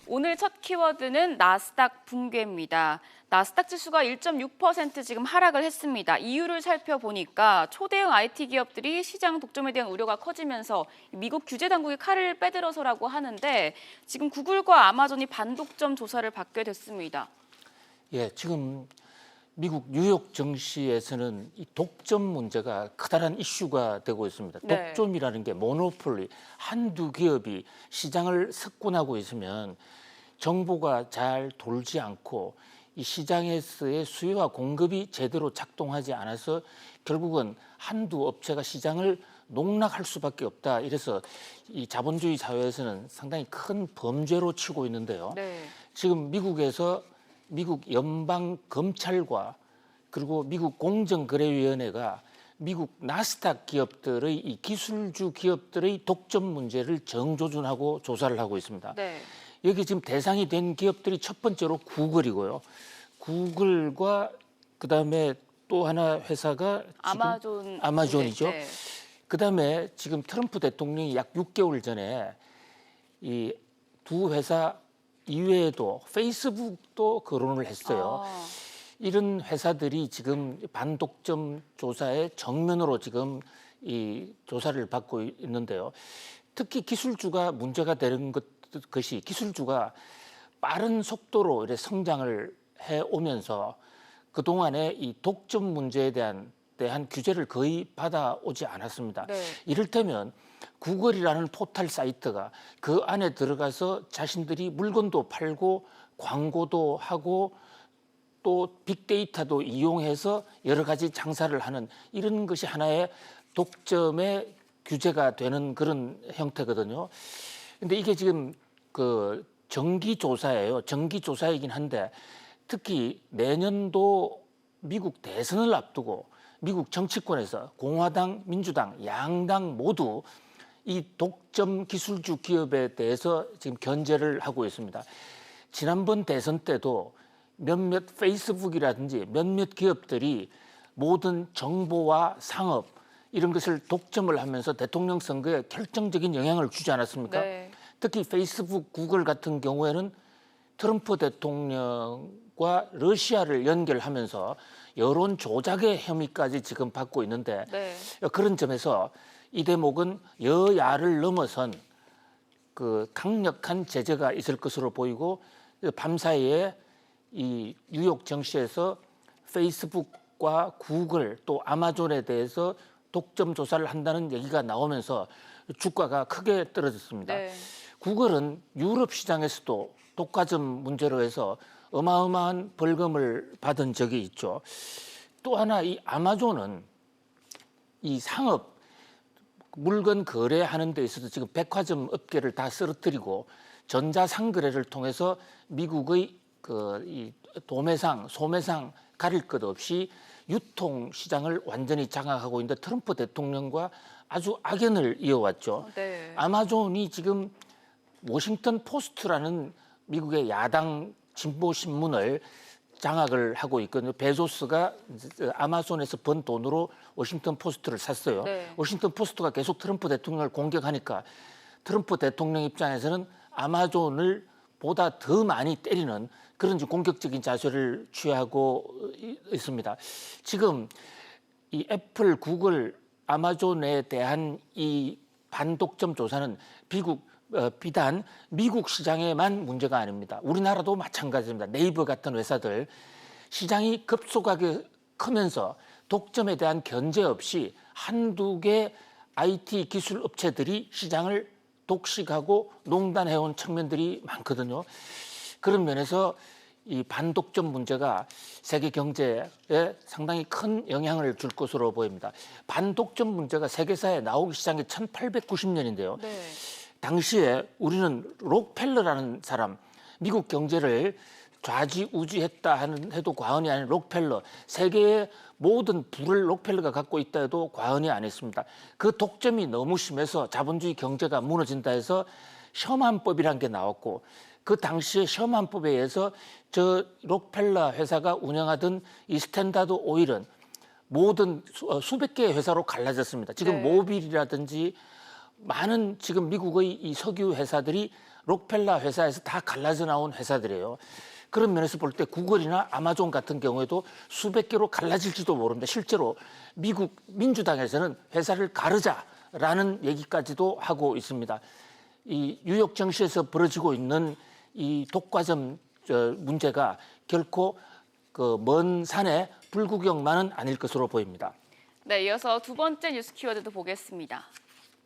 오늘 첫 키워드는 나스닥 붕괴입니다. 나스닥 지수가 1.6% 지금 하락을 했습니다. 이유를 살펴보니까 초대형 IT 기업들이 시장 독점에 대한 우려가 커지면서 미국 규제 당국이 칼을 빼들어서라고 하는데 지금 구글과 아마존이 반독점 조사를 받게 됐습니다. 예, 지금 미국 뉴욕 증시에서는 이 독점 문제가 커다란 이슈가 되고 있습니다. 네. 독점이라는 게 모노폴리, 한두 기업이 시장을 석권하고 있으면 정보가 잘 돌지 않고 이 시장에서의 수요와 공급이 제대로 작동하지 않아서 결국은 한두 업체가 시장을 농락할 수밖에 없다. 이래서 이 자본주의 사회에서는 상당히 큰 범죄로 치고 있는데요. 네. 지금 미국에서 미국 연방 검찰과 그리고 미국 공정거래위원회가 미국 나스닥 기업들의 이 기술주 기업들의 독점 문제를 정조준하고 조사를 하고 있습니다. 네. 여기 지금 대상이 된 기업들이 첫 번째로 구글이고요. 구글과 그다음에 또 하나 회사가 지금 아마존이죠. 네. 그다음에 지금 트럼프 대통령이 약 6개월 전에 이 두 회사 이외에도 페이스북도 거론을 했어요. 이런 회사들이 지금 반독점 조사에 정면으로 지금 이 조사를 받고 있는데요. 특히 기술주가 문제가 되는 것이 기술주가 빠른 속도로 이렇게 성장을 해 오면서 그동안에 이 독점 문제에 대한 규제를 거의 받아오지 않았습니다. 네. 이를테면 구글이라는 포털 사이트가 그 안에 들어가서 자신들이 물건도 팔고 광고도 하고 또 빅데이터도 이용해서 여러 가지 장사를 하는 이런 것이 하나의 독점의 규제가 되는 그런 형태거든요. 근데 이게 지금 그 정기 조사예요. 정기 조사이긴 한데 특히 내년도 미국 대선을 앞두고 미국 정치권에서 공화당, 민주당, 양당 모두 이 독점 기술주 기업에 대해서 지금 견제를 하고 있습니다. 지난번 대선 때도 몇몇 페이스북이라든지 몇몇 기업들이 모든 정보와 상업 이런 것을 독점을 하면서 대통령 선거에 결정적인 영향을 주지 않았습니까? 네. 특히 페이스북, 구글 같은 경우에는 트럼프 대통령과 러시아를 연결하면서 여론 조작의 혐의까지 지금 받고 있는데 네. 그런 점에서 이 대목은 여야를 넘어선 그 강력한 제재가 있을 것으로 보이고 밤사이에 이 뉴욕 증시에서 페이스북과 구글 또 아마존에 대해서 독점 조사를 한다는 얘기가 나오면서 주가가 크게 떨어졌습니다. 네. 구글은 유럽 시장에서도 독과점 문제로 해서 어마어마한 벌금을 받은 적이 있죠. 또 하나 이 아마존은 이 상업 물건 거래하는 데 있어서 지금 백화점 업계를 다 쓰러뜨리고 전자상거래를 통해서 미국의 이 도매상, 소매상 가릴 것 없이 유통 시장을 완전히 장악하고 있는데 트럼프 대통령과 아주 악연을 이어왔죠. 네. 아마존이 지금 워싱턴 포스트라는 미국의 야당 진보 신문을 장악을 하고 있거든요. 베조스가 아마존에서 번 돈으로 워싱턴 포스트를 샀어요. 네. 워싱턴 포스트가 계속 트럼프 대통령을 공격하니까 트럼프 대통령 입장에서는 아마존을 보다 더 많이 때리는 그런 공격적인 자세를 취하고 있습니다. 지금 이 애플, 구글, 아마존에 대한 이 반독점 조사는 비단 미국 시장에만 문제가 아닙니다. 우리나라도 마찬가지입니다. 네이버 같은 회사들 시장이 급속하게 크면서 독점에 대한 견제 없이 한두 개 IT 기술 업체들이 시장을 독식하고 농단해온 측면들이 많거든요. 그런 면에서 이 반독점 문제가 세계 경제에 상당히 큰 영향을 줄 것으로 보입니다. 반독점 문제가 세계사에 나오기 시작한 게 1890년인데요. 네. 당시에 우리는 록펠러라는 사람, 미국 경제를 좌지우지했다 해도 과언이 아닌 록펠러, 세계의 모든 부를 록펠러가 갖고 있다 해도 과언이 아니었습니다. 그 독점이 너무 심해서 자본주의 경제가 무너진다 해서 셔만법이라는 게 나왔고 그 당시에 셔만법에 의해서 저 록펠러 회사가 운영하던 이 스탠다드 오일은 모든 수백 개의 회사로 갈라졌습니다. 지금 네. 모빌이라든지 많은 지금 미국의 이 석유 회사들이 록펠러 회사에서 다 갈라져 나온 회사들이에요. 그런 면에서 볼 때 구글이나 아마존 같은 경우에도 수백 개로 갈라질지도 모릅니다. 실제로 미국 민주당에서는 회사를 가르자라는 얘기까지도 하고 있습니다. 이 뉴욕 정시에서 벌어지고 있는 이 독과점 문제가 결코 그 먼 산의 불구경만은 아닐 것으로 보입니다. 네, 이어서 두 번째 뉴스 키워드도 보겠습니다.